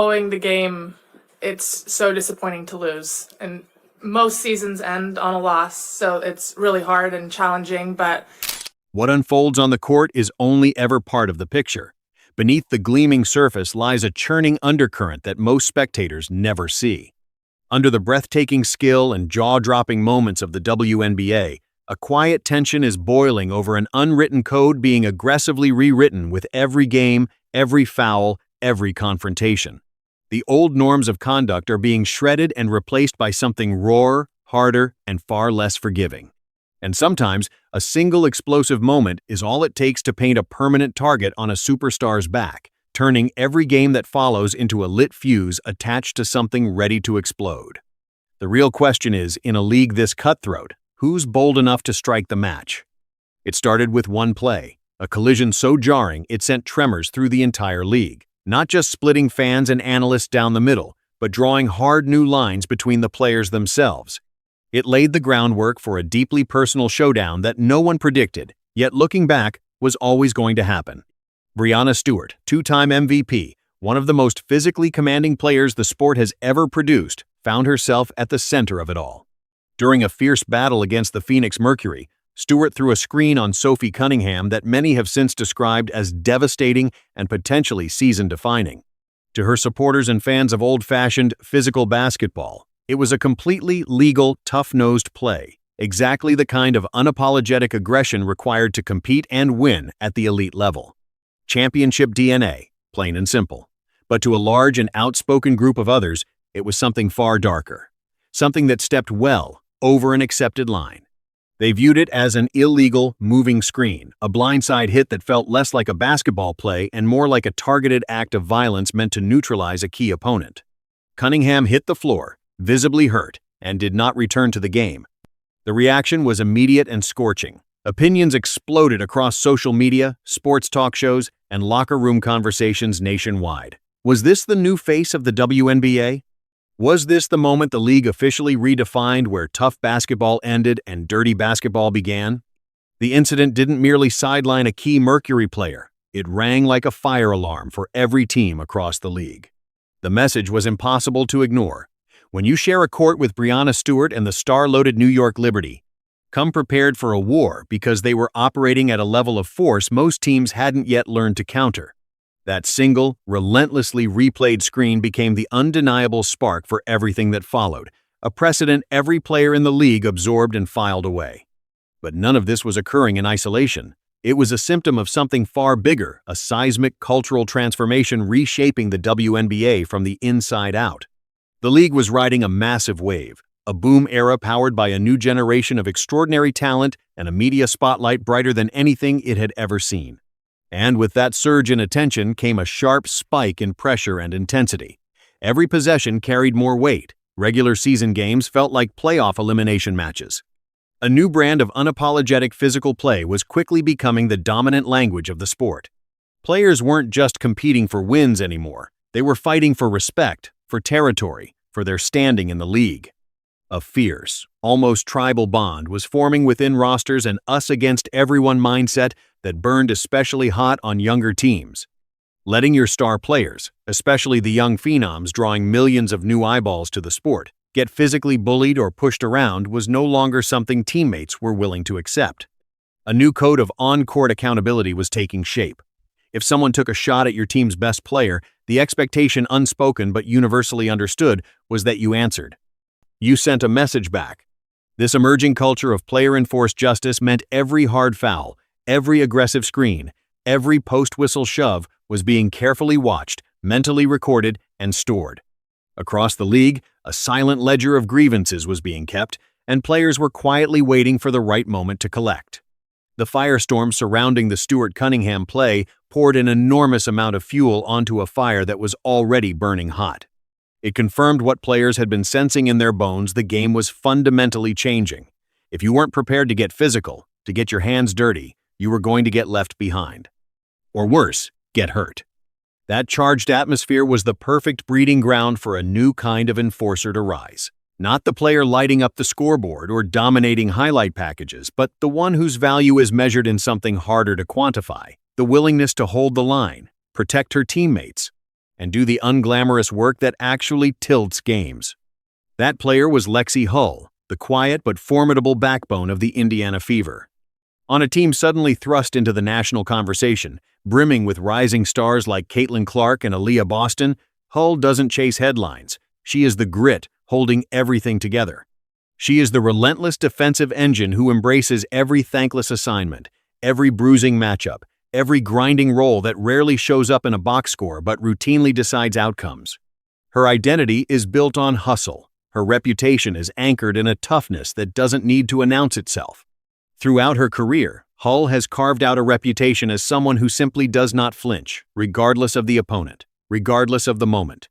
Following the game, it's so disappointing to lose. And most seasons end on a loss, so it's really hard and challenging, but What unfolds on the court is only ever part of the picture. Beneath the gleaming surface lies a churning undercurrent that most spectators never see. Under the breathtaking skill and jaw-dropping moments of the WNBA, a quiet tension is boiling over an unwritten code being aggressively rewritten with every game, every foul, every confrontation. The old norms of conduct are being shredded and replaced by something rawer, harder, and far less forgiving. And sometimes, a single explosive moment is all it takes to paint a permanent target on a superstar's back, turning every game that follows into a lit fuse attached to something ready to explode. The real question is, in a league this cutthroat, who's bold enough to strike the match? It started with one play, a collision so jarring it sent tremors through the entire league, not just splitting fans and analysts down the middle, but drawing hard new lines between the players themselves. It laid the groundwork for a deeply personal showdown that no one predicted, yet looking back, was always going to happen. Breanna Stewart, two-time MVP, one of the most physically commanding players the sport has ever produced, found herself at the center of it all. During a fierce battle against the Phoenix Mercury, Stewart threw a screen on Sophie Cunningham that many have since described as devastating and potentially season-defining. To her supporters and fans of old-fashioned, physical basketball, it was a completely legal, tough-nosed play, exactly the kind of unapologetic aggression required to compete and win at the elite level. Championship DNA, plain and simple. But to a large and outspoken group of others, it was something far darker. Something that stepped well over an accepted line. They viewed it as an illegal, moving screen, a blindside hit that felt less like a basketball play and more like a targeted act of violence meant to neutralize a key opponent. Cunningham hit the floor, visibly hurt, and did not return to the game. The reaction was immediate and scorching. Opinions exploded across social media, sports talk shows, and locker room conversations nationwide. Was this the new face of the WNBA? Was this the moment the league officially redefined where tough basketball ended and dirty basketball began? The incident didn't merely sideline a key Mercury player. It rang like a fire alarm for every team across the league. The message was impossible to ignore. When you share a court with Breanna Stewart and the star-loaded New York Liberty, come prepared for a war because they were operating at a level of force most teams hadn't yet learned to counter. That single, relentlessly replayed screen became the undeniable spark for everything that followed, a precedent every player in the league absorbed and filed away. But none of this was occurring in isolation. It was a symptom of something far bigger, a seismic cultural transformation reshaping the WNBA from the inside out. The league was riding a massive wave, a boom era powered by a new generation of extraordinary talent and a media spotlight brighter than anything it had ever seen. And with that surge in attention came a sharp spike in pressure and intensity. Every possession carried more weight. Regular season games felt like playoff elimination matches. A new brand of unapologetic physical play was quickly becoming the dominant language of the sport. Players weren't just competing for wins anymore. They were fighting for respect, for territory, for their standing in the league. A fierce, almost tribal bond was forming within rosters, an us-against-everyone mindset that burned especially hot on younger teams. Letting your star players, especially the young phenoms drawing millions of new eyeballs to the sport, get physically bullied or pushed around was no longer something teammates were willing to accept. A new code of on-court accountability was taking shape. If someone took a shot at your team's best player, the expectation, unspoken but universally understood, was that you answered. You sent a message back. This emerging culture of player-enforced justice meant every hard foul, every aggressive screen, every post-whistle shove was being carefully watched, mentally recorded, and stored. Across the league, a silent ledger of grievances was being kept, and players were quietly waiting for the right moment to collect. The firestorm surrounding the Stewart-Cunningham play poured an enormous amount of fuel onto a fire that was already burning hot. It confirmed what players had been sensing in their bones: the game was fundamentally changing. If you weren't prepared to get physical, to get your hands dirty, you were going to get left behind. Or worse, get hurt. That charged atmosphere was the perfect breeding ground for a new kind of enforcer to rise. Not the player lighting up the scoreboard or dominating highlight packages, but the one whose value is measured in something harder to quantify: the willingness to hold the line, protect her teammates, and do the unglamorous work that actually tilts games. That player was Lexie Hull, the quiet but formidable backbone of the Indiana Fever. On a team suddenly thrust into the national conversation, brimming with rising stars like Caitlin Clark and Aaliyah Boston, Hull doesn't chase headlines. She is the grit holding everything together. She is the relentless defensive engine who embraces every thankless assignment, every bruising matchup, every grinding role that rarely shows up in a box score but routinely decides outcomes. Her identity is built on hustle. Her reputation is anchored in a toughness that doesn't need to announce itself. Throughout her career, Hull has carved out a reputation as someone who simply does not flinch, regardless of the opponent, regardless of the moment.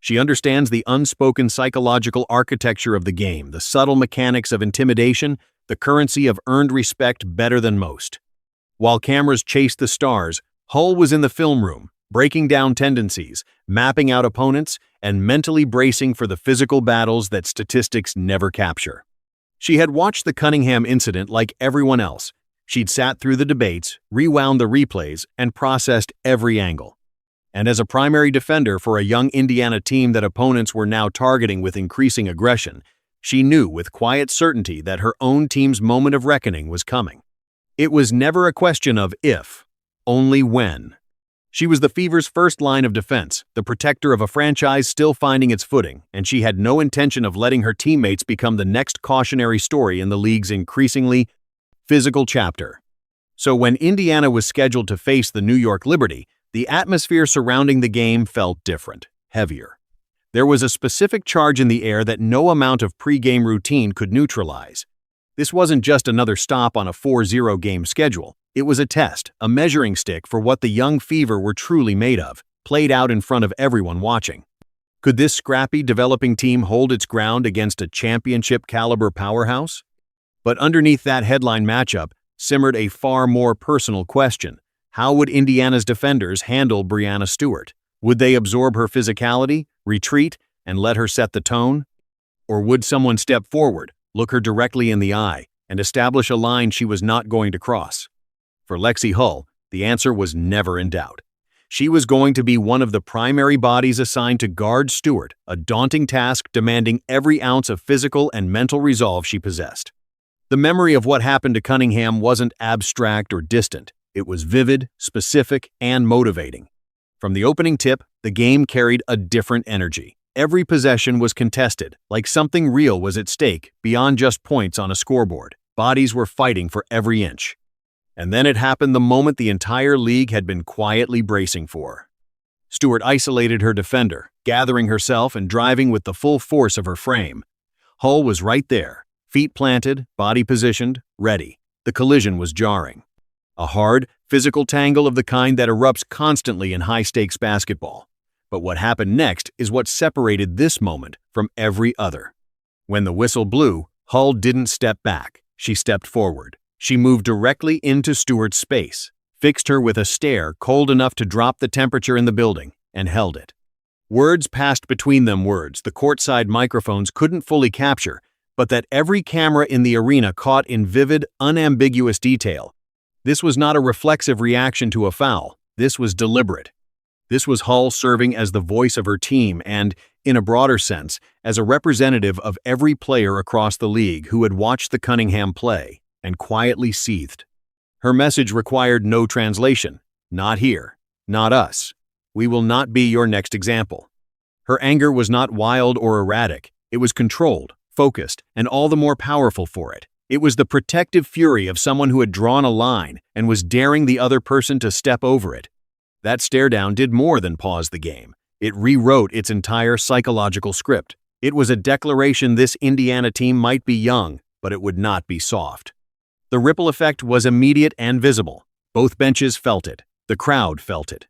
She understands the unspoken psychological architecture of the game, the subtle mechanics of intimidation, the currency of earned respect better than most. While cameras chased the stars, Hull was in the film room, breaking down tendencies, mapping out opponents, and mentally bracing for the physical battles that statistics never capture. She had watched the Cunningham incident like everyone else. She'd sat through the debates, rewound the replays, and processed every angle. And as a primary defender for a young Indiana team that opponents were now targeting with increasing aggression, she knew with quiet certainty that her own team's moment of reckoning was coming. It was never a question of if, only when. She was the Fever's first line of defense, the protector of a franchise still finding its footing, and she had no intention of letting her teammates become the next cautionary story in the league's increasingly physical chapter. So when Indiana was scheduled to face the New York Liberty, the atmosphere surrounding the game felt different, heavier. There was a specific charge in the air that no amount of pre-game routine could neutralize. This wasn't just another stop on a 4-0 game schedule. It was a test, a measuring stick for what the young Fever were truly made of, played out in front of everyone watching. Could this scrappy, developing team hold its ground against a championship-caliber powerhouse? But underneath that headline matchup simmered a far more personal question. How would Indiana's defenders handle Breanna Stewart? Would they absorb her physicality, retreat, and let her set the tone? Or would someone step forward, look her directly in the eye, and establish a line she was not going to cross? For Lexie Hull, the answer was never in doubt. She was going to be one of the primary bodies assigned to guard Stewart, a daunting task demanding every ounce of physical and mental resolve she possessed. The memory of what happened to Cunningham wasn't abstract or distant. It was vivid, specific, and motivating. From the opening tip, the game carried a different energy. Every possession was contested, like something real was at stake beyond just points on a scoreboard. Bodies were fighting for every inch. And then it happened the moment the entire league had been quietly bracing for. Stewart isolated her defender, gathering herself and driving with the full force of her frame. Hull was right there, feet planted, body positioned, ready. The collision was jarring. A hard, physical tangle of the kind that erupts constantly in high-stakes basketball. But what happened next is what separated this moment from every other. When the whistle blew, Hull didn't step back. She stepped forward. She moved directly into Stewart's space, fixed her with a stare cold enough to drop the temperature in the building, and held it. Words passed between them, words the courtside microphones couldn't fully capture, but that every camera in the arena caught in vivid, unambiguous detail. This was not a reflexive reaction to a foul. This was deliberate. This was Hull serving as the voice of her team and, in a broader sense, as a representative of every player across the league who had watched the Cunningham play and quietly seethed. Her message required no translation. Not here. Not us. We will not be your next example. Her anger was not wild or erratic. It was controlled, focused, and all the more powerful for it. It was the protective fury of someone who had drawn a line and was daring the other person to step over it. That stare-down did more than pause the game. It rewrote its entire psychological script. It was a declaration this Indiana team might be young, but it would not be soft. The ripple effect was immediate and visible. Both benches felt it. The crowd felt it.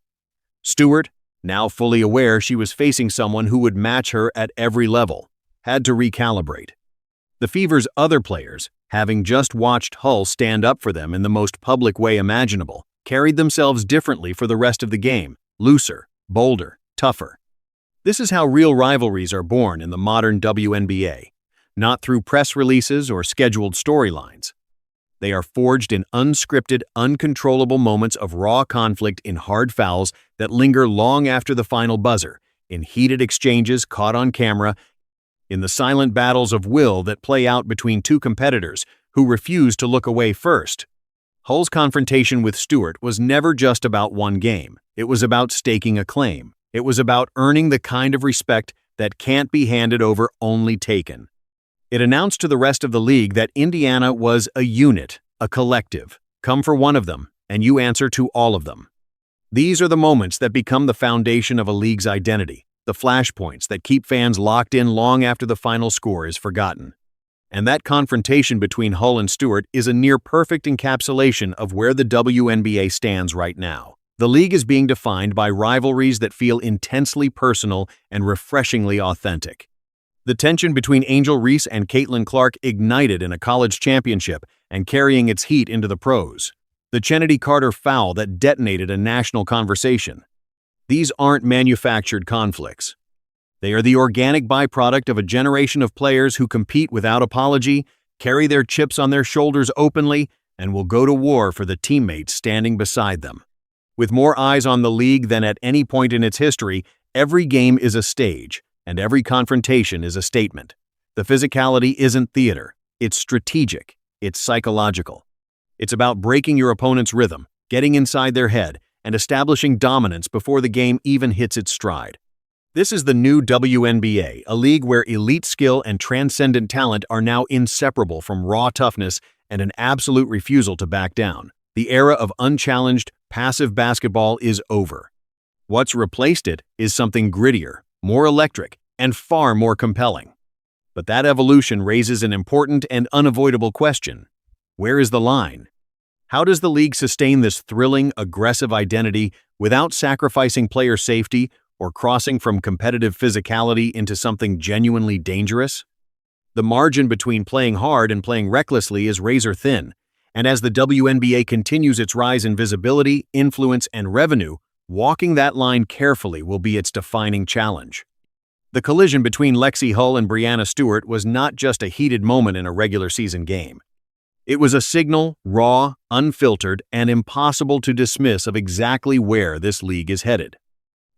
Stewart, now fully aware she was facing someone who would match her at every level, had to recalibrate. The Fever's other players, having just watched Hull stand up for them in the most public way imaginable, carried themselves differently for the rest of the game, looser, bolder, tougher. This is how real rivalries are born in the modern WNBA, not through press releases or scheduled storylines. They are forged in unscripted, uncontrollable moments of raw conflict in hard fouls that linger long after the final buzzer, in heated exchanges caught on camera, in the silent battles of will that play out between two competitors who refuse to look away first. Hull's confrontation with Stewart was never just about one game. It was about staking a claim. It was about earning the kind of respect that can't be handed over, only taken. It announced to the rest of the league that Indiana was a unit, a collective. Come for one of them, and you answer to all of them. These are the moments that become the foundation of a league's identity, the flashpoints that keep fans locked in long after the final score is forgotten. And that confrontation between Hull and Stewart is a near-perfect encapsulation of where the WNBA stands right now. The league is being defined by rivalries that feel intensely personal and refreshingly authentic. The tension between Angel Reese and Caitlin Clark ignited in a college championship and carrying its heat into the pros. The Chennedy Carter foul that detonated a national conversation. These aren't manufactured conflicts. They are the organic byproduct of a generation of players who compete without apology, carry their chips on their shoulders openly, and will go to war for the teammates standing beside them. With more eyes on the league than at any point in its history, every game is a stage, and every confrontation is a statement. The physicality isn't theater. It's strategic. It's psychological. It's about breaking your opponent's rhythm, getting inside their head, and establishing dominance before the game even hits its stride. This is the new WNBA, a league where elite skill and transcendent talent are now inseparable from raw toughness and an absolute refusal to back down. The era of unchallenged, passive basketball is over. What's replaced it is something grittier, more electric, and far more compelling. But that evolution raises an important and unavoidable question. Where is the line? How does the league sustain this thrilling, aggressive identity without sacrificing player safety or crossing from competitive physicality into something genuinely dangerous? The margin between playing hard and playing recklessly is razor thin, and as the WNBA continues its rise in visibility, influence, and revenue, walking that line carefully will be its defining challenge. The collision between Lexie Hull and Breanna Stewart was not just a heated moment in a regular season game. It was a signal, raw, unfiltered, and impossible to dismiss of exactly where this league is headed.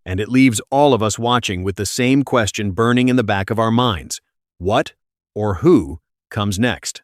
And it leaves all of us watching with the same question burning in the back of our minds. What or who comes next?